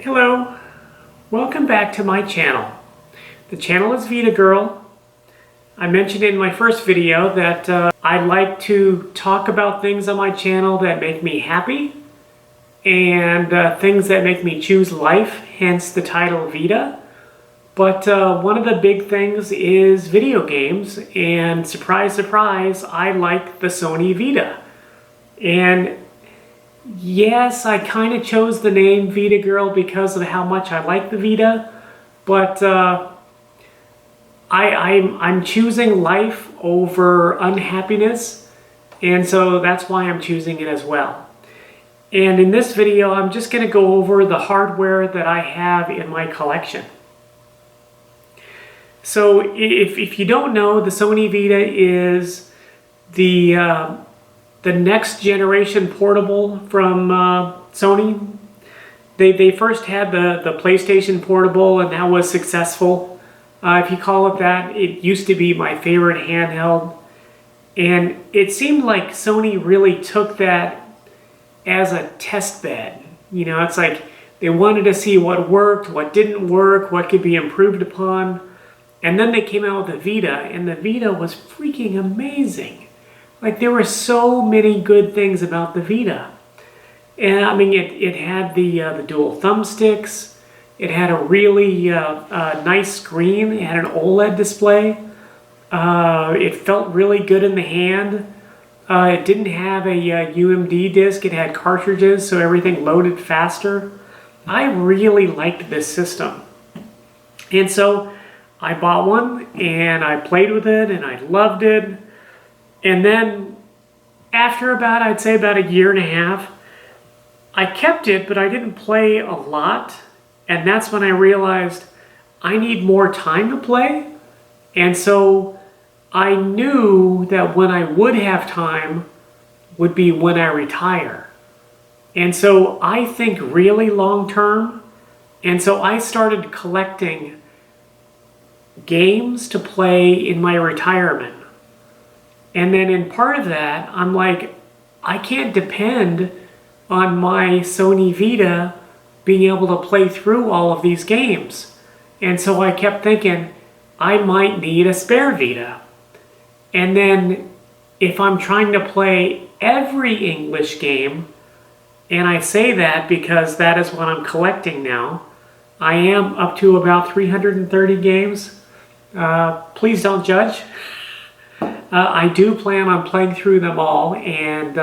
Hello, welcome back to my channel. The channel is Vita-Girl. I mentioned in my first video that I like to talk about things on my channel that make me happy and things that make me choose life, hence the title Vita. But one of the big things is video games, and surprise, surprise, I like the Sony Vita. And yes, I kind of chose the name Vita-Girl because of how much I like the Vita, but I'm choosing life over unhappiness, and so that's why I'm choosing it as well. And in this video, I'm just going to go over the hardware that I have in my collection. So if you don't know, the Sony Vita is the next generation portable from Sony. They first had the PlayStation Portable, and that was successful. If you call it that, it used to be my favorite handheld. And it seemed like Sony really took that as a test bed. You know, it's like they wanted to see what worked, what didn't work, what could be improved upon. And then they came out with the Vita, and the Vita was freaking amazing. Like, there were so many good things about the Vita. And I mean, it had the dual thumbsticks. It had a really nice screen. It had an OLED display. It felt really good in the hand. It didn't have a UMD disc. It had cartridges, so everything loaded faster. I really liked this system. And so I bought one, and I played with it, and I loved it. And then after I'd say about a year and a half, I kept it, but I didn't play a lot. And that's when I realized I need more time to play. And so I knew that when I would have time would be when I retire. And so I think really long term. And so I started collecting games to play in my retirement. And then in part of that, I'm like, I can't depend on my Sony Vita being able to play through all of these games. And so I kept thinking, I might need a spare Vita. And then if I'm trying to play every English game, and I say that because that is what I'm collecting now, I am up to about 330 games. Please don't judge. I do plan on playing through them all, and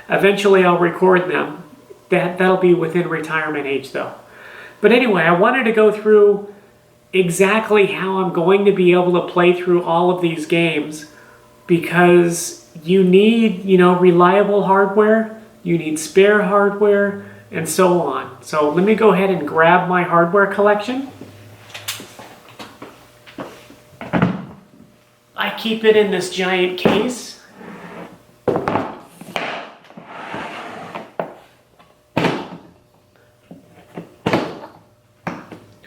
eventually I'll record them. That'll be within retirement age though. But anyway, I wanted to go through exactly how I'm going to be able to play through all of these games, because you need, reliable hardware, you need spare hardware, and so on. So let me go ahead and grab my hardware collection. I keep it in this giant case.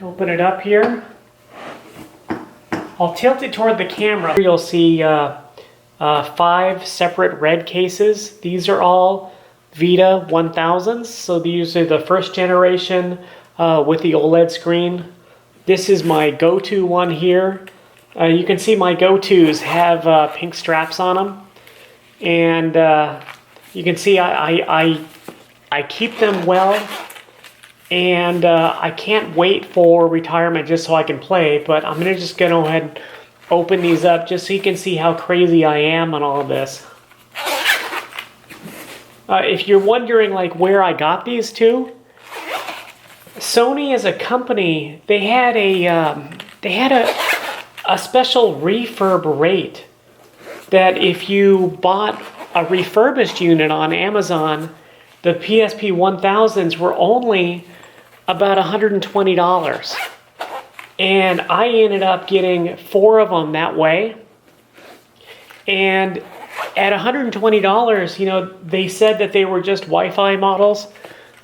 Open it up here. I'll tilt it toward the camera. You'll see 5 separate red cases. These are all Vita 1000s. So these are the first generation with the OLED screen. This is my go-to one here. You can see my go-tos have pink straps on them, and you can see I keep them well, and I can't wait for retirement just so I can play. But I'm gonna just go ahead and open these up just so you can see how crazy I am on all of this. If you're wondering like where I got these two, Sony as a company, they had a special refurb rate that if you bought a refurbished unit on Amazon, the PSP 1000s were only about $120. And I ended up getting 4 of them that way. And at $120, they said that they were just Wi-Fi models,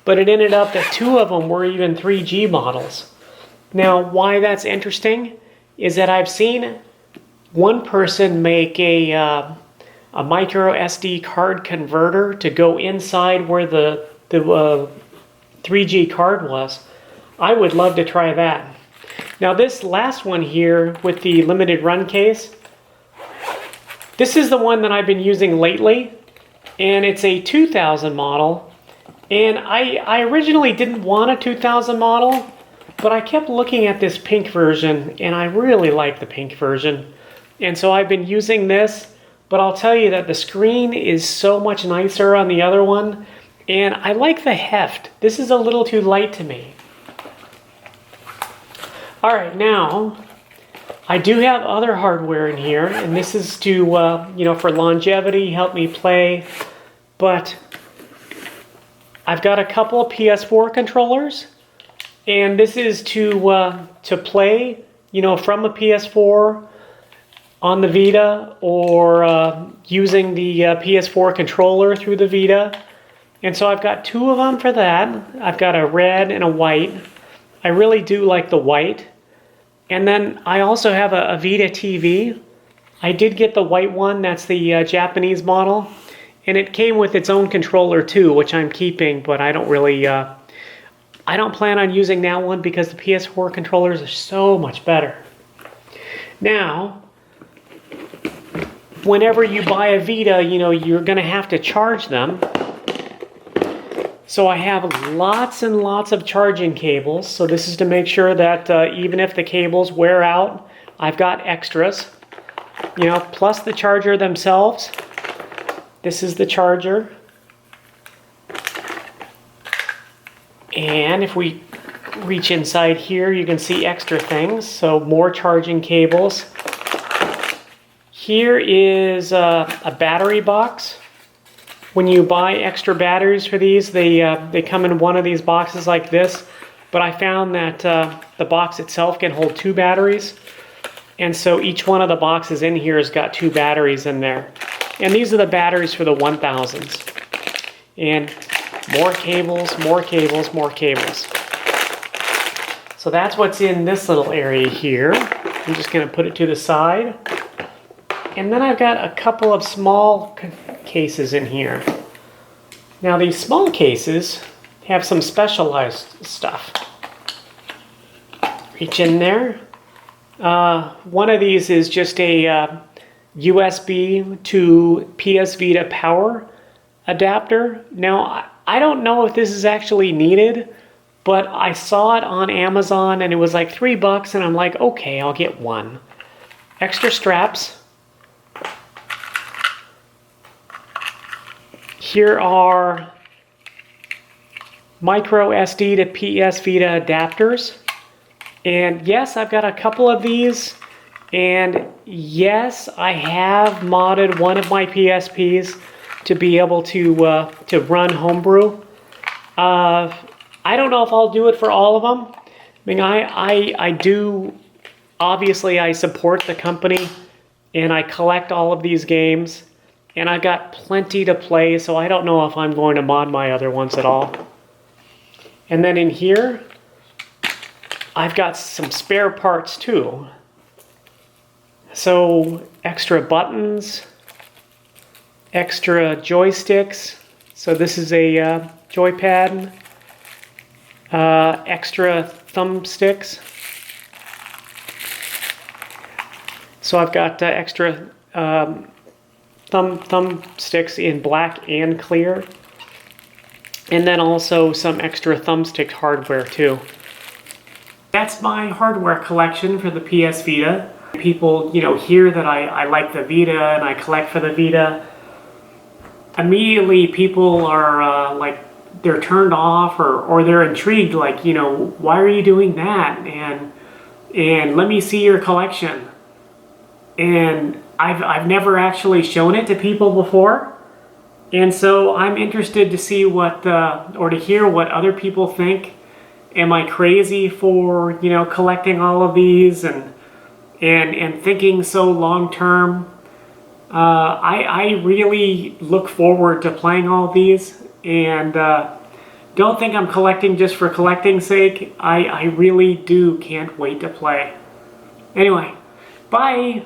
but it ended up that 2 of them were even 3G models. Now, why that's interesting is that I've seen one person make a micro SD card converter to go inside where the 3G card was. I would love to try that. Now this last one here with the limited run case, this is the one that I've been using lately, and it's a 2000 model. And I originally didn't want a 2000 model, but I kept looking at this pink version, and I really like the pink version. And so I've been using this, but I'll tell you that the screen is so much nicer on the other one, and I like the heft. This is a little too light to me. All right, now I do have other hardware in here, and this is to, you know, for longevity, help me play. But I've got a couple of PS4 controllers, and this is to play, you know, from a PS4 on the Vita, or using the PS4 controller through the Vita. And so I've got two of them for that. I've got a red and a white. I really do like the white. And then I also have a Vita TV. I did get the white one, that's the Japanese model. And it came with its own controller too, which I'm keeping, but I don't really, I don't plan on using that one because the PS4 controllers are so much better. Now, whenever you buy a Vita, you know, you're gonna have to charge them. So I have lots and lots of charging cables. So this is to make sure that even if the cables wear out, I've got extras. You know, plus the charger themselves. This is the charger. And if we reach inside here, you can see extra things. So more charging cables. Here is a battery box. When you buy extra batteries for these, they come in one of these boxes like this. But I found that the box itself can hold 2 batteries. And so each one of the boxes in here has got 2 batteries in there. And these are the batteries for the 1000s. And more cables, more cables, more cables. So that's what's in this little area here. I'm just going to put it to the side. And then I've got a couple of small cases in here. Now these small cases have some specialized stuff. Reach in there. One of these is just a USB to PS Vita power adapter. Now I don't know if this is actually needed, but I saw it on Amazon and it was like $3 and I'm like, okay, I'll get one. Extra straps. Here are micro SD to PS Vita adapters. And yes, I've got a couple of these. And yes, I have modded one of my PSPs to be able to run Homebrew. I don't know if I'll do it for all of them. I mean, I do, obviously I support the company and I collect all of these games. And I've got plenty to play, so I don't know if I'm going to mod my other ones at all. And then in here, I've got some spare parts too. So extra buttons, extra joysticks. So this is a joypad, extra thumbsticks. So I've got extra thumbsticks in black and clear, and then also some extra thumbstick hardware too. That's my hardware collection for the PS Vita. People, you know, hear that I like the Vita and I collect for the Vita. Immediately people are like, they're turned off or they're intrigued, like, you know, why are you doing that? And let me see your collection. And I've never actually shown it to people before, and so I'm interested to see what or to hear what other people think. Am I crazy for, you know, collecting all of these and thinking so long term? I really look forward to playing all these, and don't think I'm collecting just for collecting's sake. I really do can't wait to play. Anyway, bye.